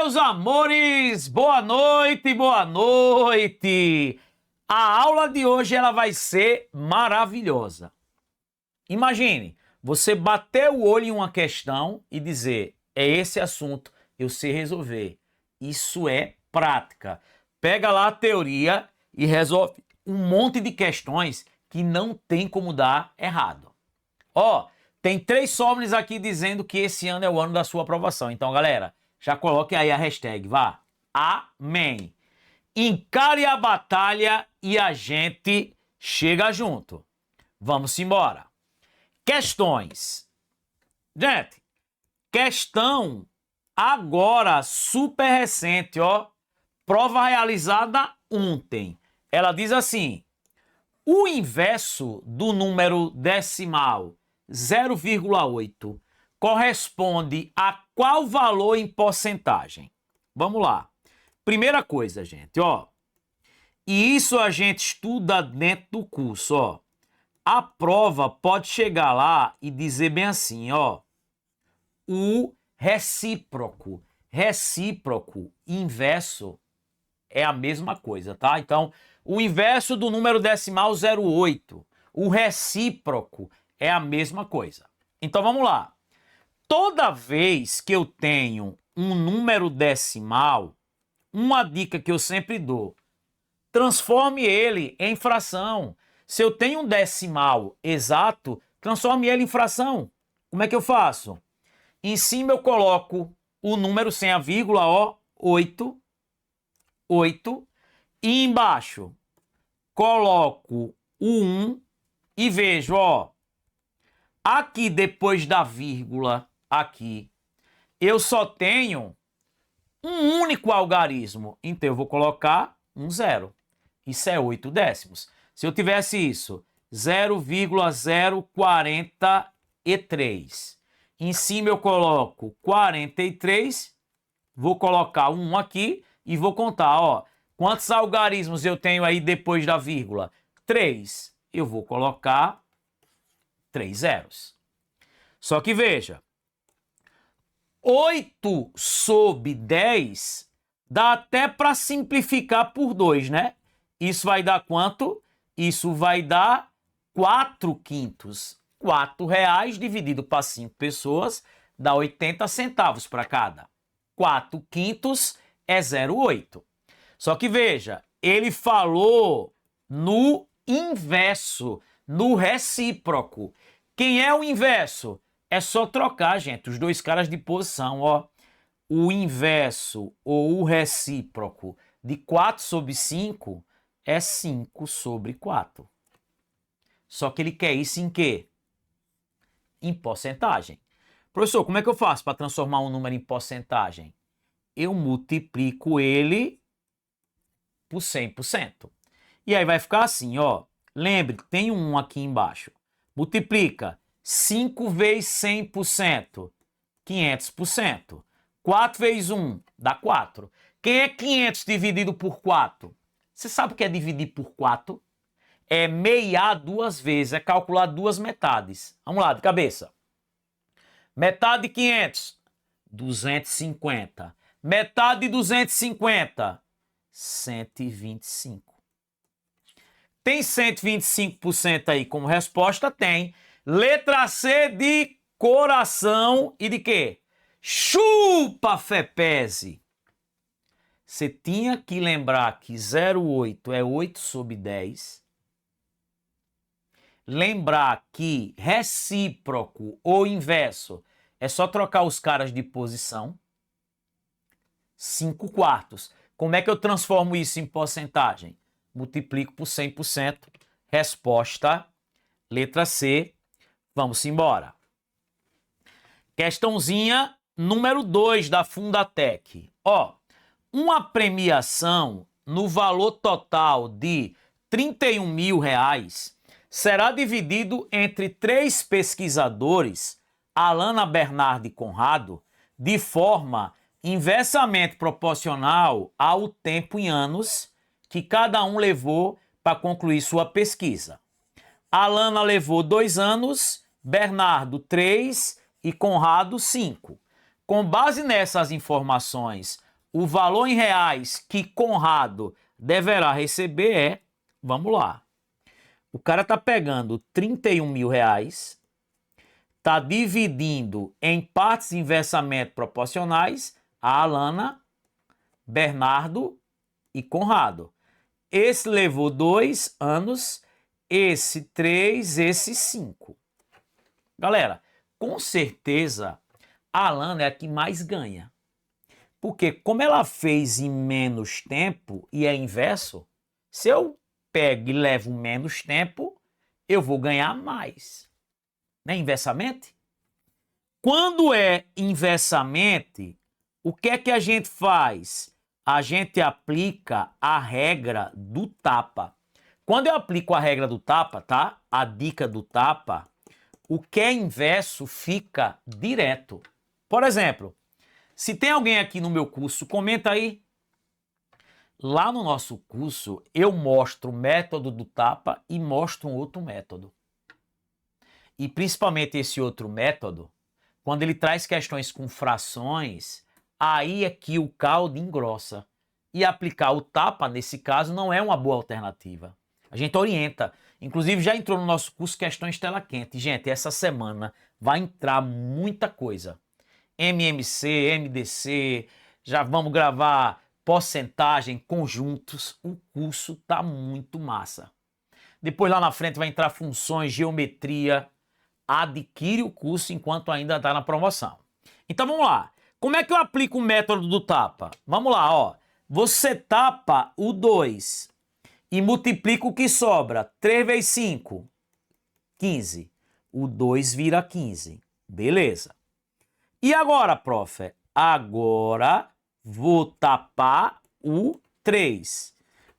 Meus amores, boa noite, boa noite. A aula de hoje ela vai ser maravilhosa. Imagine, você bater o olho em uma questão e dizer, é esse assunto, eu sei resolver. Isso é prática. Pega lá a teoria e resolve um monte de questões que não tem como dar errado. Ó, tem 3 homens aqui dizendo que esse ano é o ano da sua aprovação. Então, galera, já coloque aí a hashtag, vá. Amém. Encare a batalha e a gente chega junto. Vamos embora. Questões. Gente, questão agora super recente, ó. Prova realizada ontem. Ela diz assim: o inverso do número decimal 0,8 corresponde a qual valor em porcentagem? Vamos lá. Primeira coisa, gente, ó. E isso a gente estuda dentro do curso, ó. A prova pode chegar lá e dizer bem assim, ó. O recíproco. Recíproco, inverso, é a mesma coisa, tá? Então, o inverso do número decimal 0,8. O recíproco é a mesma coisa. Então, vamos lá. Toda vez que eu tenho um número decimal, uma dica que eu sempre dou, transforme ele em fração. Se eu tenho um decimal exato, transforme ele em fração. Como é que eu faço? Em cima eu coloco o número sem a vírgula, ó, 8, e embaixo coloco o 1 e vejo, ó, aqui depois da vírgula, aqui, eu só tenho um único algarismo. Então eu vou colocar um 0. Isso é 8 décimos. Se eu tivesse isso, 0,043. Em cima eu coloco 43, vou colocar um 1 aqui e vou contar, ó. Quantos algarismos eu tenho aí depois da vírgula? 3. Eu vou colocar 3 zeros. Só que veja, 8 sobre 10 dá até para simplificar por 2, né? Isso vai dar quanto? Isso vai dar 4 quintos. R$4 dividido para 5 pessoas dá 80 centavos para cada. 4 quintos é 0,8. Só que veja, ele falou no inverso, no recíproco. Quem é o inverso? É só trocar, gente, os dois caras de posição, ó. O inverso ou o recíproco de 4 sobre 5 é 5 sobre 4. Só que ele quer isso em quê? Em porcentagem. Professor, como é que eu faço para transformar um número em porcentagem? Eu multiplico ele por 100%. E aí vai ficar assim, ó. Lembre, tem um 1 aqui embaixo. Multiplica 5 vezes 100%, 500%. 4 vezes 1 dá 4. Quem é 500 dividido por 4? Você sabe o que é dividir por 4? É meiar 2 vezes, é calcular 2 metades. Vamos lá, de cabeça. Metade de 500, 250. Metade de 250, 125. Tem 125% aí como resposta? Tem. Letra C de coração e de quê? Chupa, Fepese. Você tinha que lembrar que 0,8 é 8 sobre 10. Lembrar que recíproco ou inverso é só trocar os caras de posição. 5 quartos. Como é que eu transformo isso em porcentagem? Multiplico por 100%. Resposta, letra C. Vamos embora. Questãozinha número 2 da Fundatec. Ó, uma premiação no valor total de R$31 mil será dividido entre 3 pesquisadores, Alana, Bernardo e Conrado, de forma inversamente proporcional ao tempo em anos que cada um levou para concluir sua pesquisa. Alana levou 2 anos, Bernardo 3 e Conrado 5. Com base nessas informações, o valor em reais que Conrado deverá receber é, vamos lá, o cara tá pegando 31 mil reais, tá dividindo em partes inversamente proporcionais a Alana, Bernardo e Conrado. Esse levou 2 anos, esse 3, esse 5. Galera, com certeza a Alana é a que mais ganha. Porque como ela fez em menos tempo e é inverso, se eu pego e levo menos tempo, eu vou ganhar mais. Né? Inversamente? Quando é inversamente, o que é que a gente faz? A gente aplica a regra do tapa. Quando eu aplico a regra do tapa, tá? A dica do tapa, o que é inverso fica direto. Por exemplo, se tem alguém aqui no meu curso, comenta aí. Lá no nosso curso, eu mostro o método do tapa e mostro um outro método. E principalmente esse outro método, quando ele traz questões com frações, aí é que o caldo engrossa. E aplicar o tapa, nesse caso, não é uma boa alternativa. A gente orienta. Inclusive, já entrou no nosso curso Questões Tela Quente. Gente, essa semana vai entrar muita coisa. MMC, MDC, já vamos gravar porcentagem, conjuntos. O curso tá muito massa. Depois lá na frente vai entrar funções, geometria. Adquire o curso enquanto ainda está na promoção. Então vamos lá. Como é que eu aplico o método do tapa? Vamos lá, ó. Você tapa o 2 e multiplica o que sobra. 3 vezes 5, 15. O 2 vira 15. Beleza. E agora, prof? Agora vou tapar o 3.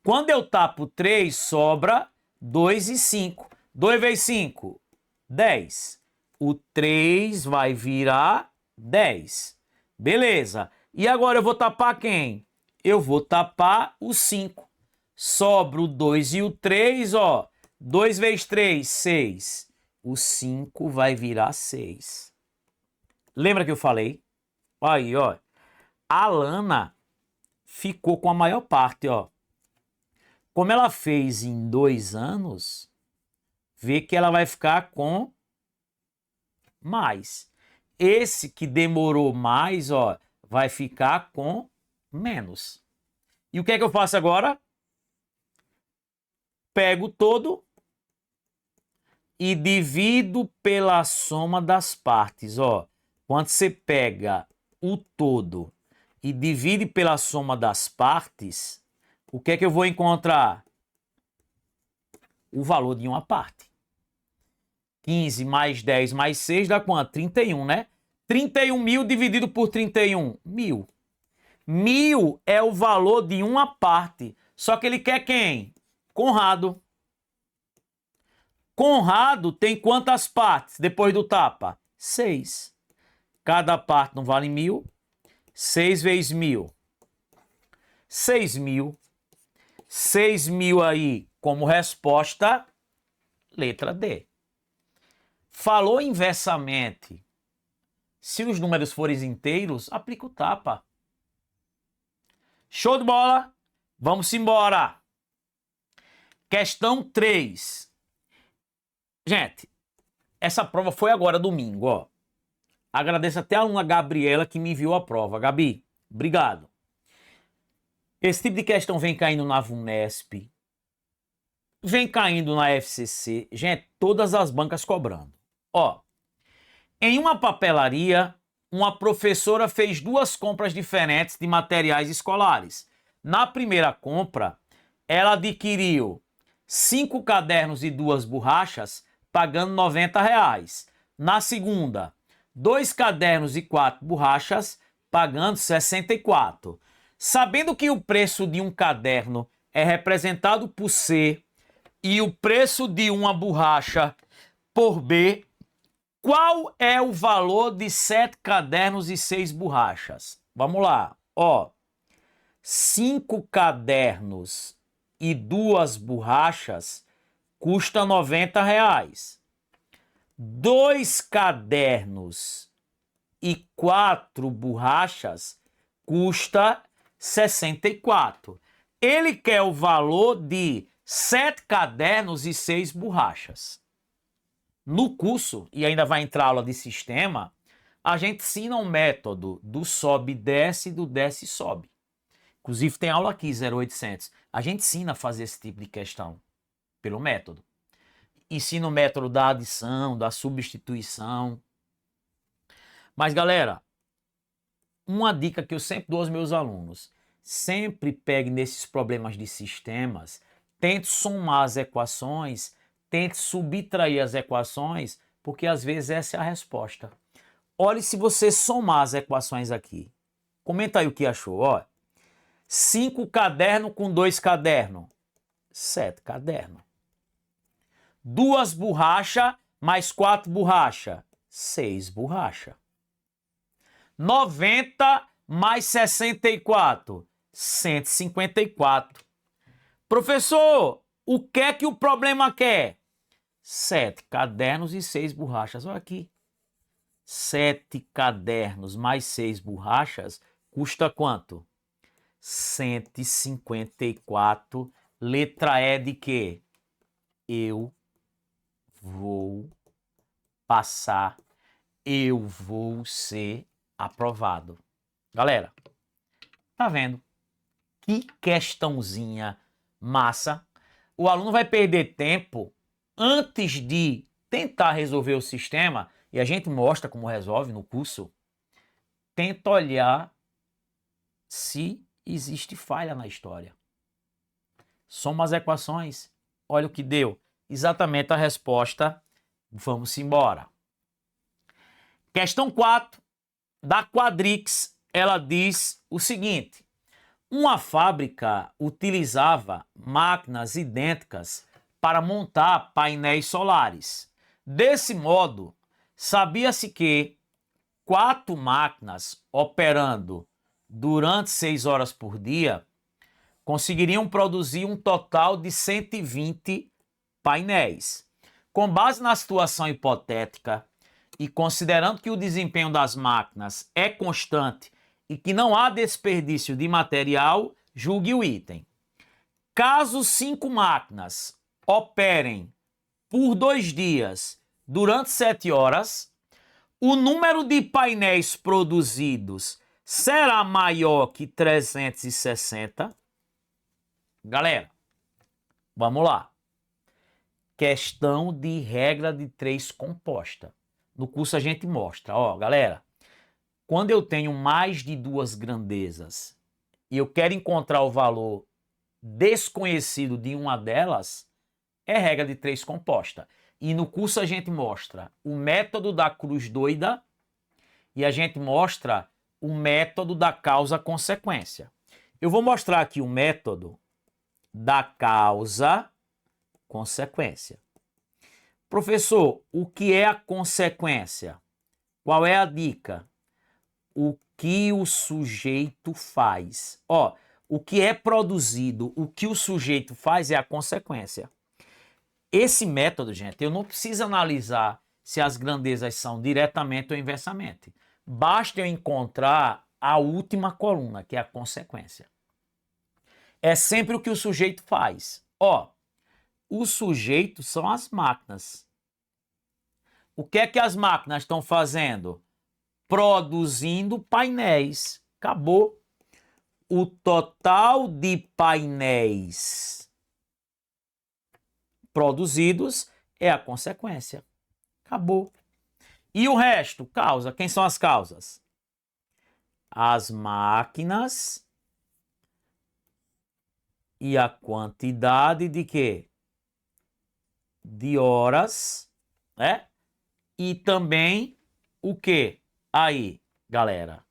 Quando eu tapo 3, sobra 2 e 5. 2 vezes 5, 10. O 3 vai virar 10. Beleza. E agora eu vou tapar quem? Eu vou tapar o 5. Sobra o 2 e o 3, ó. 2 vezes 3, 6. O 5 vai virar 6. Lembra que eu falei? Aí, ó. A Alana ficou com a maior parte, ó. Como ela fez em 2 anos, vê que ela vai ficar com mais. Esse que demorou mais, ó, vai ficar com menos. E o que é que eu faço agora? Pego todo e divido pela soma das partes, ó. Quando você pega o todo e divide pela soma das partes, o que é que eu vou encontrar? O valor de uma parte. 15 mais 10 mais 6 dá quanto? 31, né? 31 mil dividido por 31, 1000. 1000 é o valor de uma parte. Só que ele quer quem? Conrado. Conrado tem quantas partes depois do tapa? 6. Cada parte não vale 1000. 6 vezes 1000. 6.000. 6.000 aí como resposta, letra D. Falou inversamente. Se os números forem inteiros, aplica o tapa. Show de bola? Vamos embora. Questão 3. Gente, essa prova foi agora domingo, ó. Agradeço até a aluna Gabriela que me enviou a prova. Gabi, obrigado. Esse tipo de questão vem caindo na VUNESP, vem caindo na FCC. Gente, todas as bancas cobrando. Ó, em uma papelaria, uma professora fez 2 compras diferentes de materiais escolares. Na primeira compra, ela adquiriu 5 cadernos e 2 borrachas, pagando R$90. Na segunda, 2 cadernos e 4 borrachas, pagando R$64. Sabendo que o preço de um caderno é representado por C e o preço de uma borracha por B, qual é o valor de 7 cadernos e 6 borrachas? Vamos lá, ó. 5 cadernos e 2 borrachas custa R$90. 2 cadernos e 4 borrachas custa 64. Ele quer o valor de 7 cadernos e 6 borrachas. No curso, e ainda vai entrar aula de sistema, a gente ensina um método do sobe e desce e do desce e sobe. Inclusive tem aula aqui, 0800. A gente ensina a fazer esse tipo de questão pelo método. Ensina o método da adição, da substituição. Mas galera, uma dica que eu sempre dou aos meus alunos, sempre pegue nesses problemas de sistemas, tente somar as equações, tente subtrair as equações, porque às vezes essa é a resposta. Olhe se você somar as equações aqui. Comenta aí o que achou, ó. 5 cadernos com 2 cadernos. 7 cadernos. 2 borrachas mais 4 borrachas. 6 borrachas. 90 mais 64. 154. Professor, o que é que o problema quer? 7 cadernos e 6 borrachas. Olha aqui. 7 cadernos mais 6 borrachas custa quanto? 154. Letra E de quê? Eu vou passar. Eu vou ser aprovado. Galera, tá vendo? Que questãozinha massa. O aluno vai perder tempo antes de tentar resolver o sistema, e a gente mostra como resolve no curso. Tenta olhar se existe falha na história. Soma as equações. Olha o que deu. Exatamente a resposta. Vamos embora. Questão 4 da Quadrix. Ela diz o seguinte. Uma fábrica utilizava máquinas idênticas para montar painéis solares. Desse modo, sabia-se que 4 máquinas operando durante 6 horas por dia conseguiriam produzir um total de 120 painéis. Com base na situação hipotética e considerando que o desempenho das máquinas é constante e que não há desperdício de material, julgue o item. Caso 5 máquinas operem por 2 dias durante 7 horas, o número de painéis produzidos será maior que 360. Galera, vamos lá. Questão de regra de 3 composta. No curso a gente mostra, ó, galera, quando eu tenho mais de 2 grandezas e eu quero encontrar o valor desconhecido de uma delas, é regra de 3 composta. E no curso a gente mostra o método da cruz doida e a gente mostra o método da causa-consequência. Eu vou mostrar aqui o método da causa-consequência. Professor, o que é a consequência? Qual é a dica? O que o sujeito faz. Ó, o que é produzido, o que o sujeito faz é a consequência. Esse método, gente, eu não preciso analisar se as grandezas são diretamente ou inversamente. Basta eu encontrar a última coluna, que é a consequência. É sempre o que o sujeito faz. Ó, o sujeito são as máquinas. O que é que as máquinas estão fazendo? Produzindo painéis. Acabou. O total de painéis produzidos é a consequência. Acabou. E o resto? Causa. Quem são as causas? As máquinas e a quantidade de quê? De horas, né? E também o quê? Aí, galera,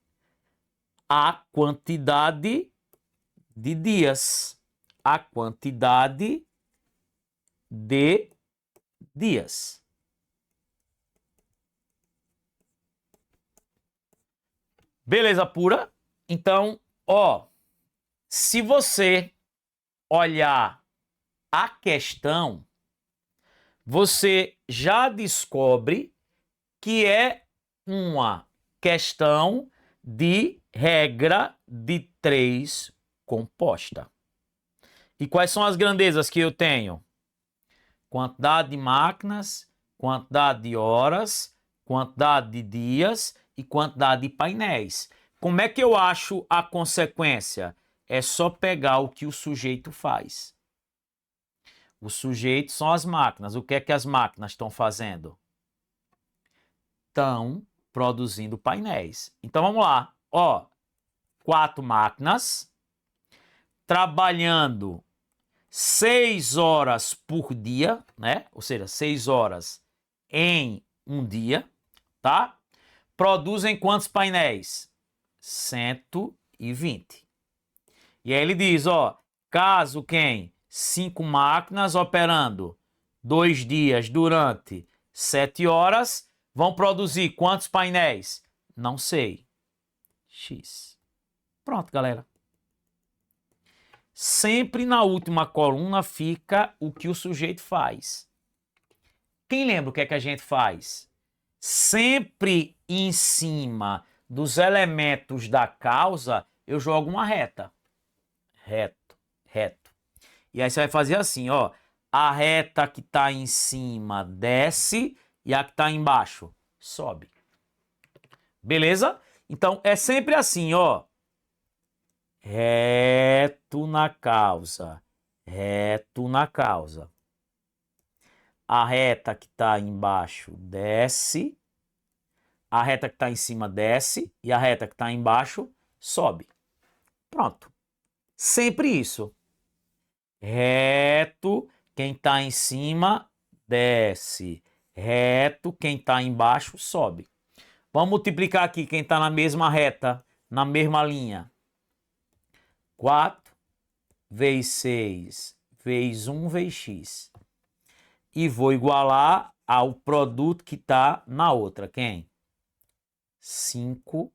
a quantidade de dias. A quantidade de dias. Beleza pura? Então, ó, se você olhar a questão, você já descobre que é uma questão de regra de 3 composta. E quais são as grandezas que eu tenho? Quantidade de máquinas, quantidade de horas, quantidade de dias e quantidade de painéis. Como é que eu acho a consequência? É só pegar o que o sujeito faz. O sujeito são as máquinas. O que é que as máquinas estão fazendo? Estão produzindo painéis. Então vamos lá. Ó, 4 máquinas trabalhando 6 horas por dia, né? Ou seja, 6 horas em um dia, tá? Produzem quantos painéis? 120. E aí ele diz, ó, caso quem? 5 máquinas operando 2 dias durante 7 horas, vão produzir quantos painéis? Não sei. X. Pronto, galera. Sempre na última coluna fica o que o sujeito faz. Quem lembra o que é que a gente faz? Sempre em cima dos elementos da causa, eu jogo uma reta. Reto, reto. E aí você vai fazer assim, ó. A reta que está em cima desce e a que está embaixo sobe. Beleza? Então é sempre assim, ó. Reto na causa, reto na causa. A reta que está embaixo desce, a reta que está em cima desce e a reta que está embaixo sobe. Pronto. Sempre isso. Reto, quem está em cima desce. Reto, quem está embaixo sobe. Vamos multiplicar aqui quem está na mesma reta, na mesma linha. 4 vezes 6 vezes 1 vezes x. E vou igualar ao produto que está na outra. Quem? 5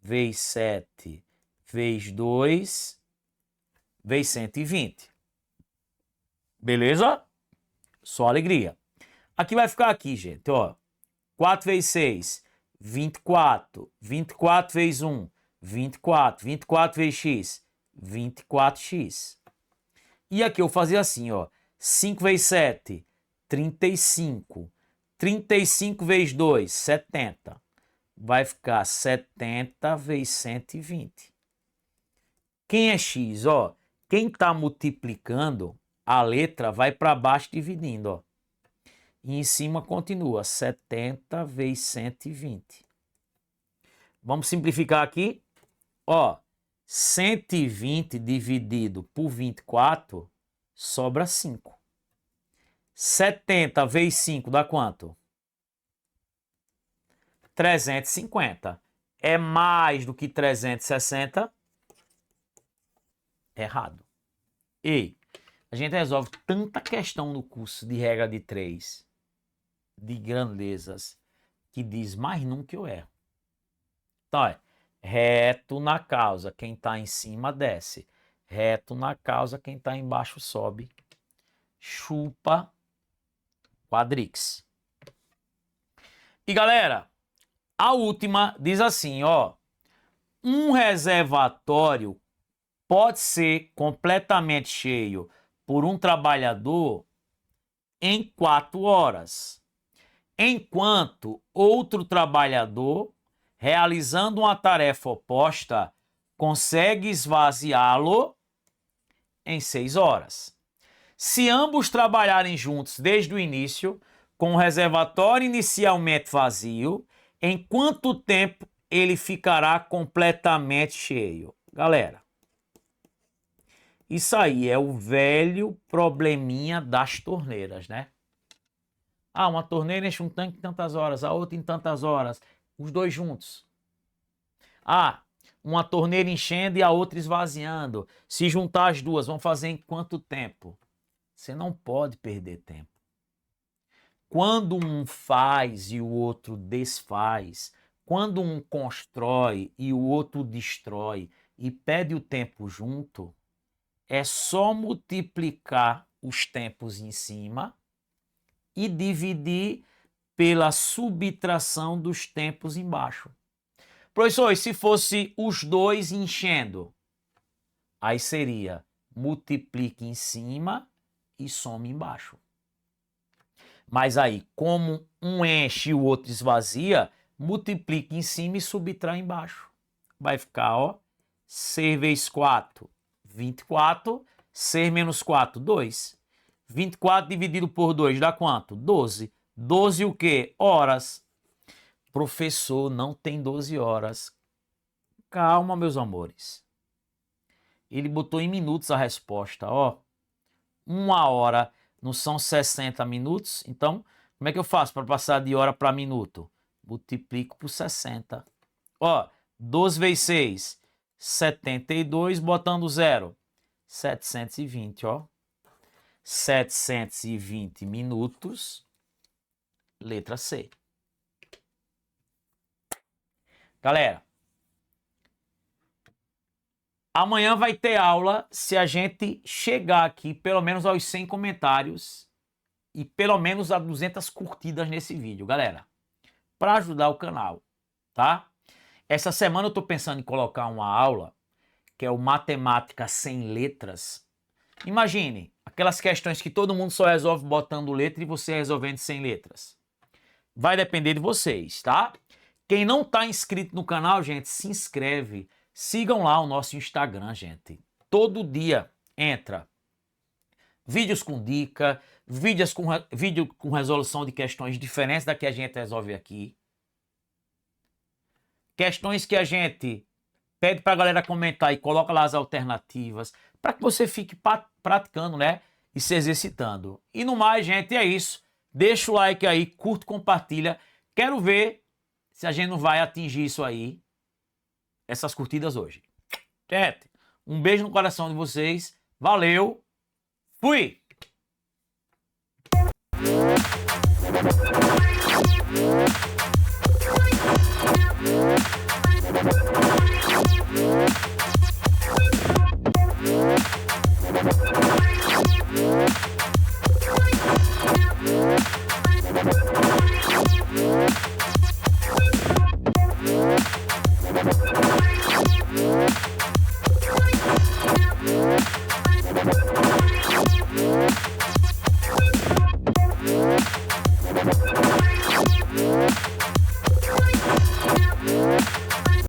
vezes 7 vezes 2 vezes 120. Beleza? Só alegria. Aqui vai ficar aqui, gente, ó. 4 vezes 6, 24. 24 vezes 1, 24. 24 vezes x, 24x. E aqui eu fazia assim, ó. 5 vezes 7, 35. 35 vezes 2, 70. Vai ficar 70 vezes 120. Quem é x, ó? Quem está multiplicando, a letra vai para baixo dividindo, ó. E em cima continua 70 vezes 120. Vamos simplificar aqui. Ó, 120 dividido por 24 sobra 5. 70 vezes 5 dá quanto? 350. É mais do que 360? Errado. E a gente resolve tanta questão no curso de regra de 3, de grandezas, que diz mais nunca eu erro. Então, é reto na causa, quem está em cima desce. Reto na causa, quem está embaixo sobe. Chupa quadrix. E galera, a última diz assim, ó. Um reservatório pode ser completamente cheio por um trabalhador em 4 horas, enquanto outro trabalhador, realizando uma tarefa oposta, consegue esvaziá-lo em 6 horas. Se ambos trabalharem juntos desde o início, com o reservatório inicialmente vazio, em quanto tempo ele ficará completamente cheio? Galera, isso aí é o velho probleminha das torneiras, né? Ah, uma torneira enche um tanque em tantas horas, a outra em tantas horas, os dois juntos. Ah, uma torneira enchendo e a outra esvaziando. Se juntar as duas, vão fazer em quanto tempo? Você não pode perder tempo. Quando um faz e o outro desfaz, quando um constrói e o outro destrói e pede o tempo junto, é só multiplicar os tempos em cima e dividir pela subtração dos tempos embaixo. Professor, e se fosse os dois enchendo? Aí seria multiplique em cima e some embaixo. Mas aí, como um enche e o outro esvazia, multiplique em cima e subtrai embaixo. Vai ficar, ó, 6 vezes 4, 24. 6 menos 4, 2. 24 dividido por 2 dá quanto? 12. 12 o quê? Horas. Professor, não tem 12 horas. Calma, meus amores. Ele botou em minutos a resposta, ó. 1 hora não são 60 minutos? Então, como é que eu faço para passar de hora para minuto? Multiplico por 60. Ó, 12 vezes 6, 72, botando 0. 720, ó. 720 minutos. Letra C. Galera, amanhã vai ter aula se a gente chegar aqui pelo menos aos 100 comentários e pelo menos a 200 curtidas nesse vídeo, galera. Para ajudar o canal, tá? Essa semana eu tô pensando em colocar uma aula que é o Matemática Sem Letras. Imagine, aquelas questões que todo mundo só resolve botando letra e você resolvendo sem letras. Vai depender de vocês, tá? Quem não tá inscrito no canal, gente, se inscreve. Sigam lá o nosso Instagram, gente. Todo dia entra vídeos com dica, vídeo com resolução de questões diferentes da que a gente resolve aqui. Questões que a gente pede para a galera comentar e coloca lá as alternativas, para que você fique praticando, né? E se exercitando. E no mais, gente, é isso. Deixa o like aí, curte, compartilha. Quero ver se a gente não vai atingir isso aí, essas curtidas hoje. Gente, um beijo no coração de vocês. Valeu. Fui!